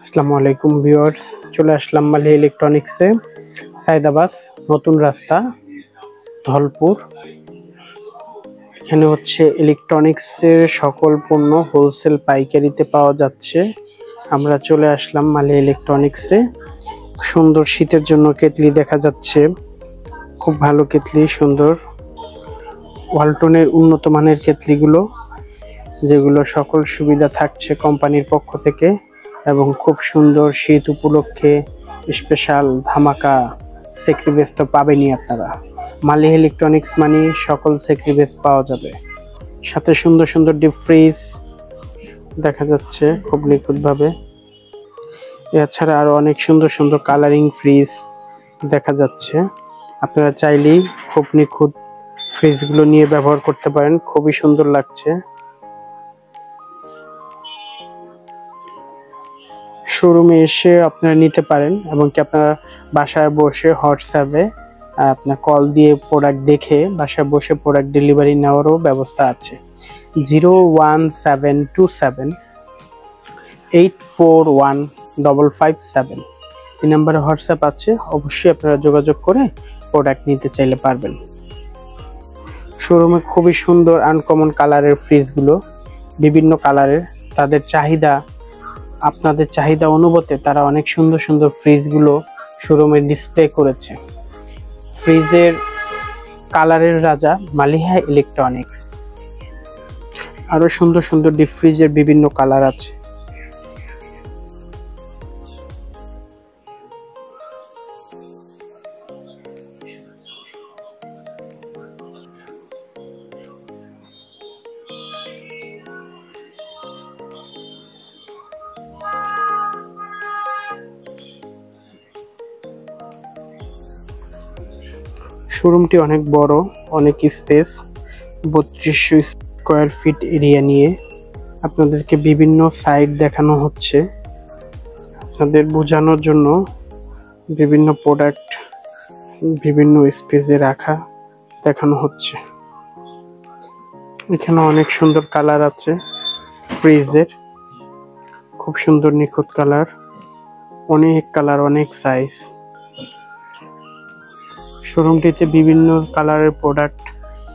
আসসালামু আলাইকুম ভিউয়ার্স, চলে আসলাম মালি ইলেকট্রনিক্সে। সায়দাবাস নতুন রাস্তা, ধলপুর। এখানে হচ্ছে ইলেকট্রনিক্সের সকল পণ্য হোলসেল পাইকারিতে পাওয়া যাচ্ছে। আমরা চলে আসলাম মালি ইলেকট্রনিক্সে। সুন্দর শীতের জন্য কেতলি দেখা যাচ্ছে, খুব ভালো কেতলি, সুন্দর ওয়ালটনের উন্নত মানের কেতলিগুলো, যেগুলো সকল সুবিধা থাকছে কোম্পানির পক্ষ থেকে এবং খুব সুন্দর শীত উপলক্ষে স্পেশাল ধামাকা সেক্রিবেস তো পাবেনই আপনারা। মালি ইলেকট্রনিক্স মানে সকল সেক্রিবেস পাওয়া যাবে, সাথে সুন্দর সুন্দর ডিপ ফ্রিজ দেখা যাচ্ছে খুব নিখুঁতভাবে। এছাড়া আরো অনেক সুন্দর সুন্দর কালারিং ফ্রিজ দেখা যাচ্ছে। আপনারা চাইলেই খুব নিখুঁত ফ্রিজগুলো নিয়ে ব্যবহার করতে পারেন, খুবই সুন্দর লাগছে। শোরুমে এসে আপনারা নিতে পারেন এবং কি আপনারা বাসায় বসে হোয়াটসঅ্যাপে আপনার কল দিয়ে প্রোডাক্ট দেখে বাসায় বসে প্রোডাক্ট ডেলিভারি নেওয়ারও ব্যবস্থা আছে। 01727841557 এই নাম্বারে হোয়াটসঅ্যাপ আছে, অবশ্যই আপনারা যোগাযোগ করে প্রোডাক্ট নিতে চাইলে পারবেন। শোরুমে খুবই সুন্দর আনকমন কালারের ফ্রিজগুলো, বিভিন্ন কালারের, তাদের চাহিদা আপনাদের চাহিদা অনুপাতে তারা অনেক সুন্দর সুন্দর ফ্রিজগুলো শোরুমে ডিসপ্লে করেছে। ফ্রিজের কালারের রাজা মালিহা ইলেকট্রনিক্স। আরো সুন্দর সুন্দর ডিপ ফ্রিজের বিভিন্ন কালার আছে। শোরুমটি অনেক বড়, অনেক স্পেস, 3200 স্কোয়ার ফিট এরিয়া নিয়ে আপনাদেরকে বিভিন্ন সাইড দেখানো হচ্ছে। আপনাদের বোঝানোর জন্য বিভিন্ন প্রোডাক্ট বিভিন্ন স্পেসে রাখা দেখানো হচ্ছে। এখানে অনেক সুন্দর কালার আছে ফ্রিজের, খুব সুন্দর নিখুঁত কালার, অনেক কালার, অনেক সাইজ। শোরুমটিতে বিভিন্ন কালারের প্রোডাক্ট,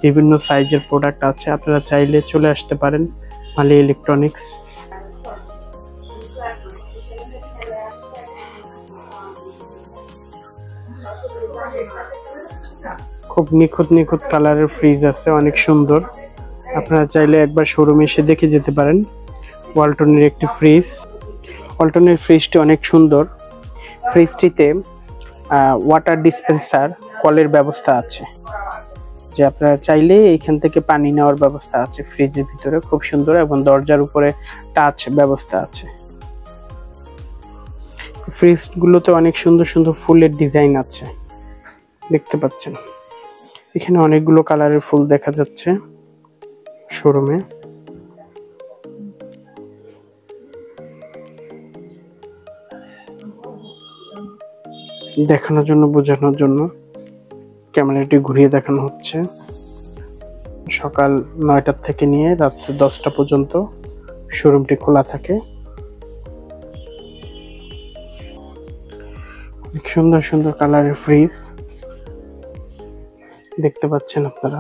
বিভিন্ন সাইজের প্রোডাক্ট আছে। আপনারা চাইলে চলে আসতে পারেন মালি ইলেকট্রনিক্স। খুব নিখুঁত নিখুঁত কালারের ফ্রিজ আছে, অনেক সুন্দর। আপনারা চাইলে একবার শোরুমে এসে দেখে যেতে পারেন। ওয়ালটনের একটি ফ্রিজ, ওয়ালটনের ফ্রিজটি অনেক সুন্দর। ফ্রিজটিতে ওয়াটার ডিসপেন্সার কলের ব্যবস্থা আছে, যে আপনারা চাইলে এখান থেকে পানি নেওয়ার ব্যবস্থা আছে ফ্রিজের ভিতরে, খুব সুন্দর, এবং দরজার উপরে টাচ ব্যবস্থা আছে। ফ্রিজগুলোতে অনেক সুন্দর সুন্দর ফুলের ডিজাইন আছে, দেখতে পাচ্ছেন। এখানে অনেকগুলো কালারের ফুল দেখা যাচ্ছে শোরুমে। দেখানোর জন্য, বোঝানোর জন্য ক্যামেরাটি ঘুরিয়ে দেখানো হচ্ছে। সকাল 9টা থেকে নিয়ে রাত্রি 10টা পর্যন্ত শোরুমটি খোলা থাকে। অনেক সুন্দর সুন্দর কালারের ফ্রিজ দেখতে পাচ্ছেন আপনারা।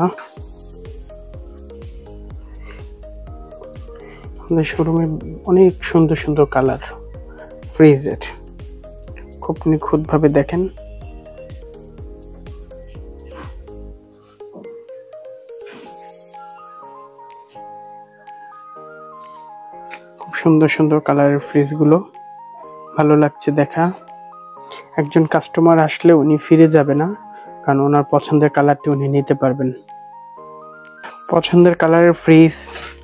আমাদের শোরুমে অনেক সুন্দর সুন্দর কালার ফ্রিজের, খুব নিখুঁত ভাবে দেখেন। খুব সুন্দর সুন্দর কালারের ফ্রিজগুলো, ভালো লাগছে দেখা। একজন কাস্টমার আসলে উনি ফিরে যাবে না, কারণ ওনার পছন্দের কালারটি উনি নিতে পারবেন। পছন্দের কালারের ফ্রিজ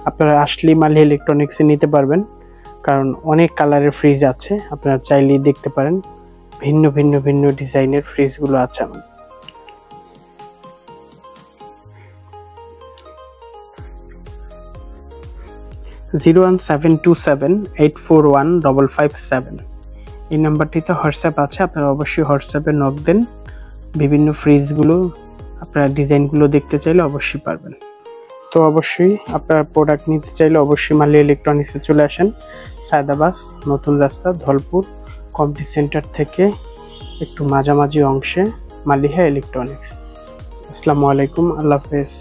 আপনারা আসলে মালি ইলেকট্রনিক্সে নিতে পারবেন, কারণ অনেক কালারের ফ্রিজ আছে। আপনারা চাইলেই দেখতে পারেন, ভিন্ন ভিন্ন ভিন্ন ডিজাইনের ফ্রিজগুলো আছে। 01727841557 এই নাম্বারটিতে হোয়াটসঅ্যাপ আছে, আপনারা অবশ্যই হোয়াটসঅ্যাপে নক দেন। বিভিন্ন ফ্রিজগুলো আপনারা ডিজাইনগুলো দেখতে চাইলে অবশ্যই পারবেন। তো তো অবশ্যই আপনার প্রোডাক্ট নিতে চাইলে অবশ্যই মালিয়া ইলেকট্রনিক্সে চলে আসেন। সায়দাবাদ নতুন রাস্তা, ধলপুর কমিটি সেন্টার থেকে একটু মাঝামাঝি অংশে মালিয়া ইলেকট্রনিক্স। আসসালামু আলাইকুম, আল্লাহ হাফেজ।